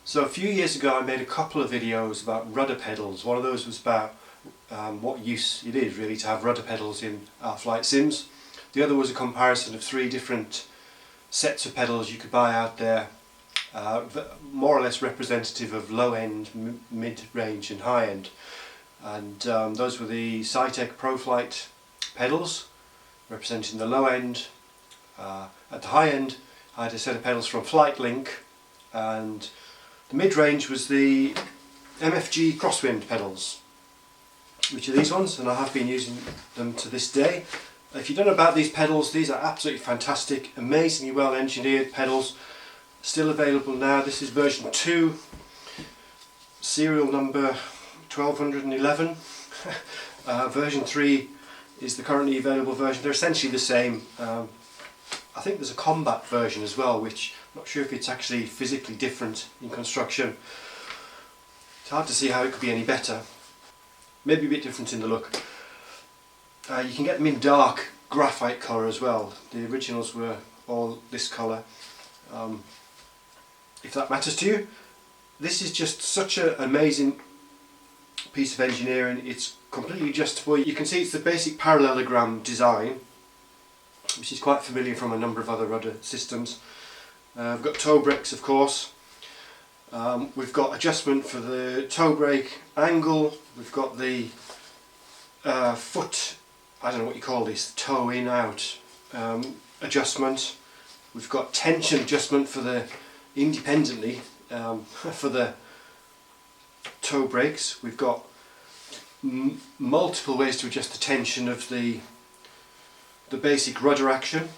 So a few years ago I made a couple of videos about rudder pedals. One of those was about what use it is really to have rudder pedals in our flight sims. The other was a comparison of 3 different sets of pedals you could buy out there, more or less representative of low-end, mid-range and high-end. And those were the Cytec ProFlight pedals, representing the low end. At the high end I had a set of pedals from Flight Link, and the mid-range was the MFG Crosswind pedals, which are these ones, and I have been using them to this day. If you don't know about these pedals, these are absolutely fantastic, amazingly well engineered pedals, still available now. This is version 2, serial number 1211. Version 3 is the currently available version. They're essentially the same. I think there's a combat version as well, which I'm not sure if it's actually physically different in construction. It's hard to see how it could be any better. Maybe a bit different in the look. You can get them in dark graphite colour as well. The originals were all this colour. If that matters to you. This is just such an amazing piece of engineering. It's completely adjustable. You can see it's the basic parallelogram design, which is quite familiar from a number of other rudder systems. We've got toe brakes, of course. We've got adjustment for the toe brake angle. We've got the foot, I don't know what you call this, toe in out adjustment. We've got tension adjustment for the independently for the toe brakes. We've got multiple ways to adjust the tension of the basic rudder action.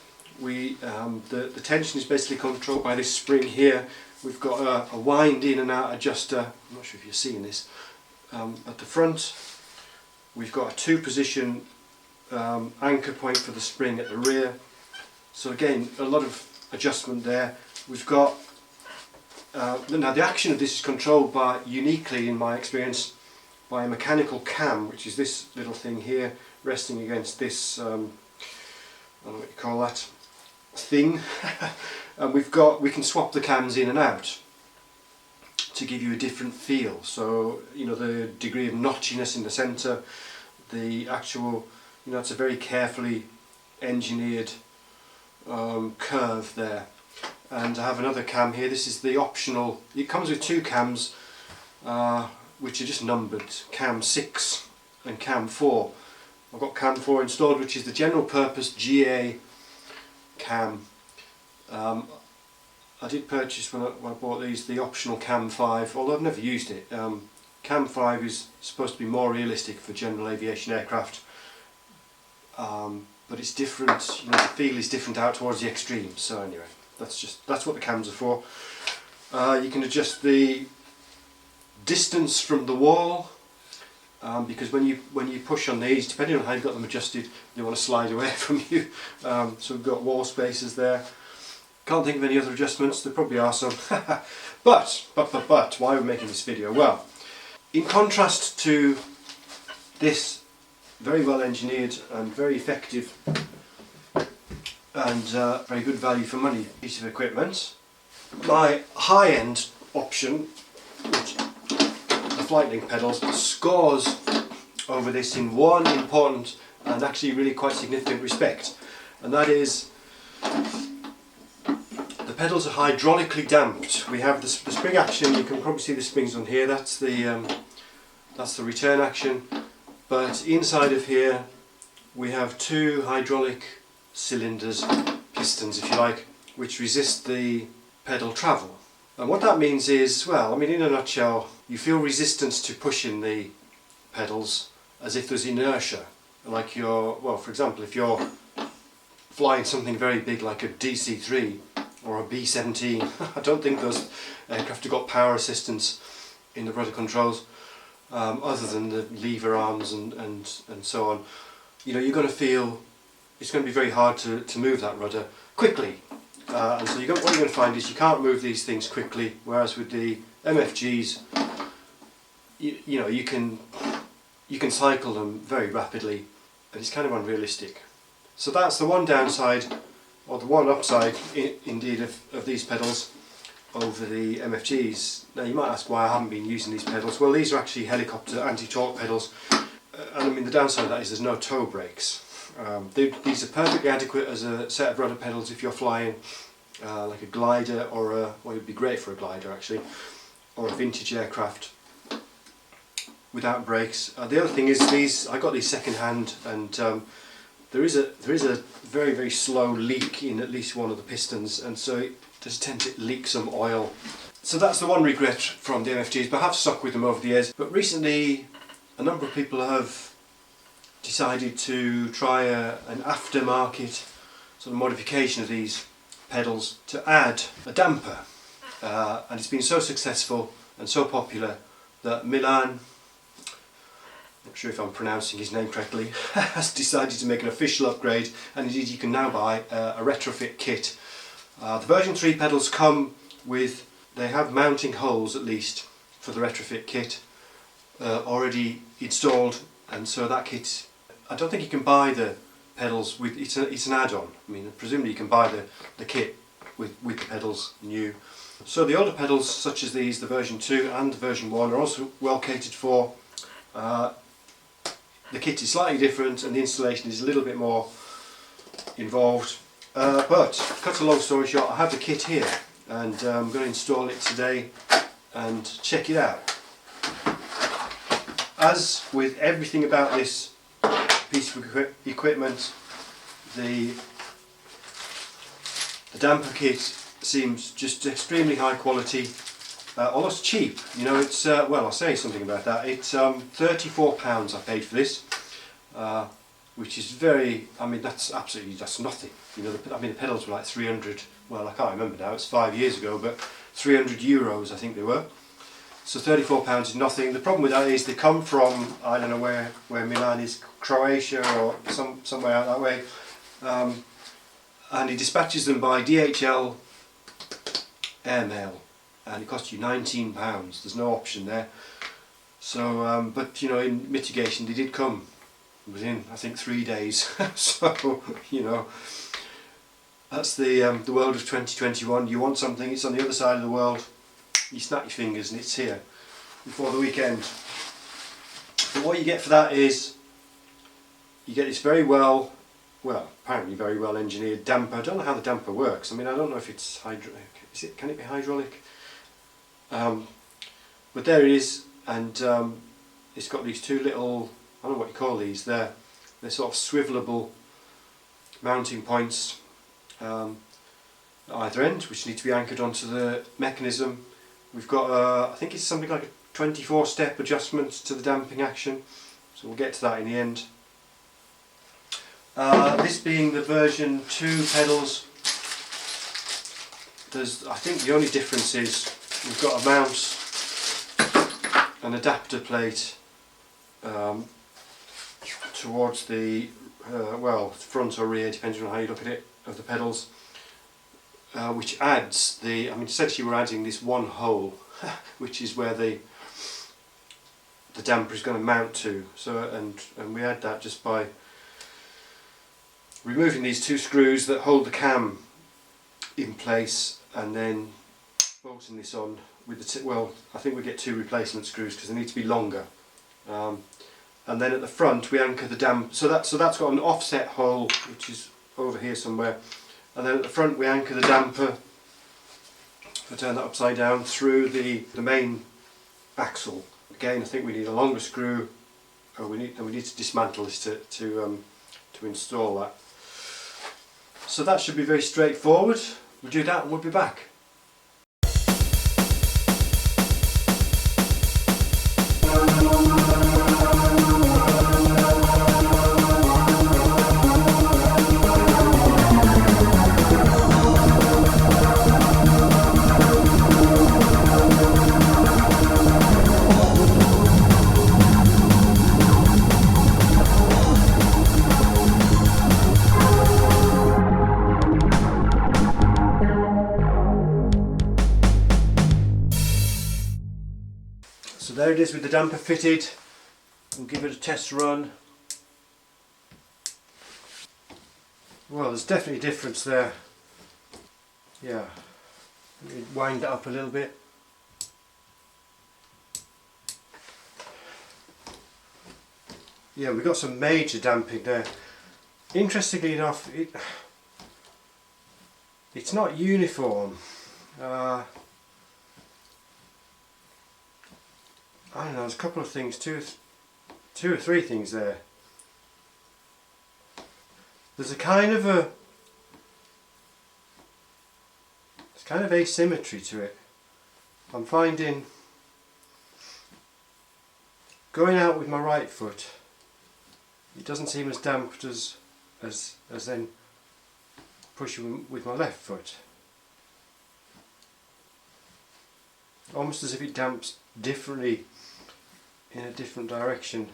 The tension is basically controlled by this spring here. We've got a wind in and out adjuster. I'm not sure if you're seeing this at the front. We've got a 2-position anchor point for the spring at the rear. So again, a lot of adjustment there. We've got now the action of this is controlled by, uniquely in my experience, by a mechanical cam, which is this little thing here resting against this, I don't know what you call that thing. And we can swap the cams in and out to give you a different feel. So you know, the degree of notchiness in the centre, the actual, you know, it's a very carefully engineered curve there. And I have another cam here. This is the optional. It comes with 2 cams which are just numbered, cam 6 and cam 4. I've got cam 4 installed, which is the general purpose GA cam. I did purchase, when I bought these, the optional cam 5, although I've never used it. Cam 5 is supposed to be more realistic for general aviation aircraft, but it's different, you know, the feel is different out towards the extremes. So anyway, that's what the cams are for. You can adjust the distance from the wall, because when you push on these, depending on how you've got them adjusted, they want to slide away from you. So we've got wall spaces there. Can't think of any other adjustments. There probably are some. but why are we making this video? Well, in contrast to this very well engineered and very effective and very good value for money piece of equipment, my high-end option, which the Flight Link pedals, scores over this in one important and actually really quite significant respect, and that is the pedals are hydraulically damped. We have the spring action. You can probably see the springs on here. That's the return action. But inside of here we have 2 hydraulic cylinders, pistons if you like, which resist the pedal travel. And what that means is, well, I mean, in a nutshell, you feel resistance to pushing the pedals as if there's inertia. Like well, for example, if you're flying something very big like a DC-3 or a B-17, I don't think those aircraft have got power assistance in the rudder controls, other than the lever arms and so on. You know, you're going to feel it's going to be very hard to move that rudder quickly. And so what you're going to find is you can't move these things quickly, whereas with the MFGs, you know, you can cycle them very rapidly, and it's kind of unrealistic. So that's the one downside, or the one upside indeed of these pedals over the MFGs. Now you might ask why I haven't been using these pedals. Well, these are actually helicopter anti-torque pedals, and I mean the downside of that is there's no toe brakes. These are perfectly adequate as a set of rudder pedals if you're flying like a glider or a, well, it would be great for a glider actually, or a vintage aircraft without brakes. The other thing is these, I got these second hand, and there is a very, very slow leak in at least one of the pistons, and so it does tend to leak some oil. So that's the one regret from the MFGs, but I have stuck with them over the years. But recently a number of people have decided to try an aftermarket sort of modification of these pedals to add a damper, and it's been so successful and so popular that Milan, not sure if I'm pronouncing his name correctly, has decided to make an official upgrade, and indeed you can now buy a retrofit kit. The version 3 pedals come with, they have mounting holes at least for the retrofit kit already installed, and so that kit, I don't think you can buy the pedals with, it's an add-on. I mean, presumably you can buy the kit with the pedals new. So the older pedals such as these, the version 2 and the version 1, are also well catered for. The kit is slightly different and the installation is a little bit more involved, but to cut a long story short, I have the kit here and I'm going to install it today and check it out. As with everything about this piece of equipment, the damper kit seems just extremely high quality, almost cheap. You know, it's well, I'll say something about that. It's £34 I paid for this, which is very, I mean, that's nothing. You know, I mean, the pedals were like 300, well, I can't remember now, it's 5 years ago, but €300 I think they were. So £34 is nothing. The problem with that is they come from, I don't know where Milan is, Croatia or somewhere out that way, and he dispatches them by DHL airmail, and it costs you £19. There's no option there. So, but you know, in mitigation they did come within, I think, 3 days. So, you know, that's the world of 2021. You want something, it's on the other side of the world. You snap your fingers and it's here before the weekend. But what you get for that is you get this apparently very well engineered damper. I don't know how the damper works. I mean, I don't know if it's hydraulic. Can it be hydraulic? But there it is, and it's got these two little, I don't know what you call these. They're sort of swivelable mounting points at either end, which need to be anchored onto the mechanism. We've got I think it's something like a 24-step adjustment to the damping action, so we'll get to that in the end. This being the version 2 pedals, I think the only difference is we've got a mount, an adapter plate towards the well, front or rear, depending on how you look at it, of the pedals. Which adds I mean, essentially we're adding this one hole, which is where the damper is going to mount to. So, and we add that just by removing these two screws that hold the cam in place, and then bolting this on with the well, I think we get 2 replacement screws because they need to be longer. And then at the front we anchor the damper. So that's got an offset hole which is over here somewhere. And then at the front we anchor the damper, if I turn that upside down, through the main axle. Again, I think we need a longer screw, we need to dismantle this to install that. So that should be very straightforward. We'll do that and we'll be back. So there it is with the damper fitted. We'll give it a test run. Well, there's definitely a difference there. Yeah. Let me wind that up a little bit. Yeah, we've got some major damping there. Interestingly enough, it's not uniform. I don't know, there's a couple of things, two or three things there. There's there's kind of asymmetry to it. I'm finding going out with my right foot, it doesn't seem as damped as then pushing with my left foot. Almost as if it damps differently in a different direction.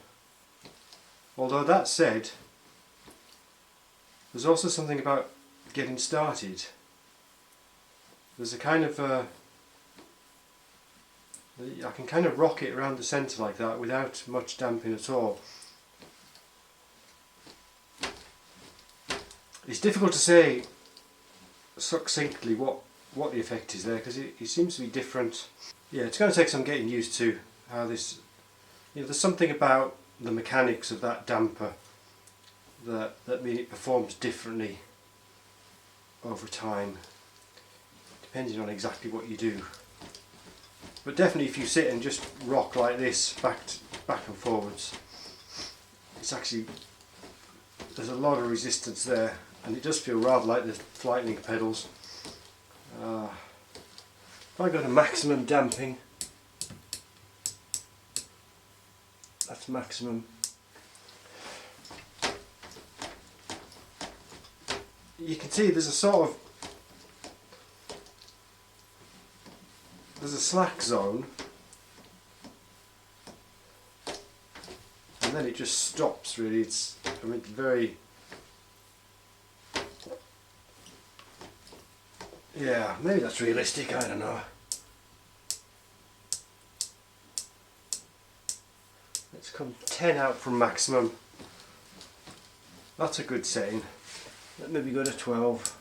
Although that said, there's also something about getting started. There's a kind of I can kind of rock it around the centre like that without much damping at all. It's difficult to say succinctly what the effect is there, because it seems to be different. Yeah, it's going to take some getting used to how this, there's something about the mechanics of that damper that mean it performs differently over time, depending on exactly what you do. But definitely if you sit and just rock like this back and forwards, it's actually, there's a lot of resistance there, and it does feel rather like the flight link pedals. If I go to maximum damping, that's maximum. You can see there's a slack zone, and then it just stops really. It's very, yeah, maybe that's realistic, I don't know. Let's come 10 out from maximum. That's a good setting. Let maybe go to 12.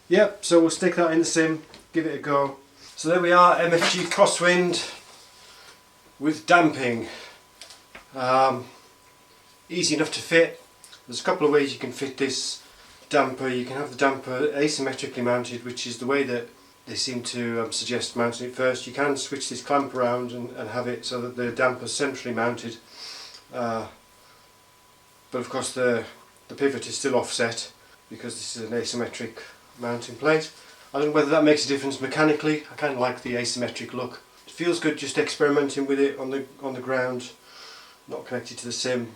Yep, so we'll stick that in the sim, give it a go. So there we are, MFG Crosswind with damping. Easy enough to fit. There's a couple of ways you can fit this damper. You can have the damper asymmetrically mounted, which is the way that they seem to suggest mounting it first. You can switch this clamp around and have it so that the damper's centrally mounted. But of course the pivot is still offset because this is an asymmetric mounting plate. I don't know whether that makes a difference mechanically. I kind of like the asymmetric look. It feels good just experimenting with it on the ground, not connected to the sim.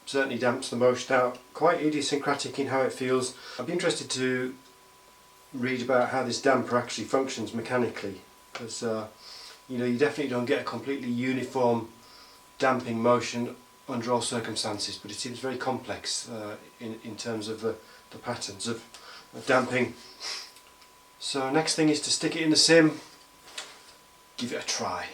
Certainly damps the motion out. Quite idiosyncratic in how it feels. I'd be interested to read about how this damper actually functions mechanically, because you definitely don't get a completely uniform damping motion under all circumstances, but it seems very complex in terms of the patterns of damping. So next thing is to stick it in the sim, give it a try.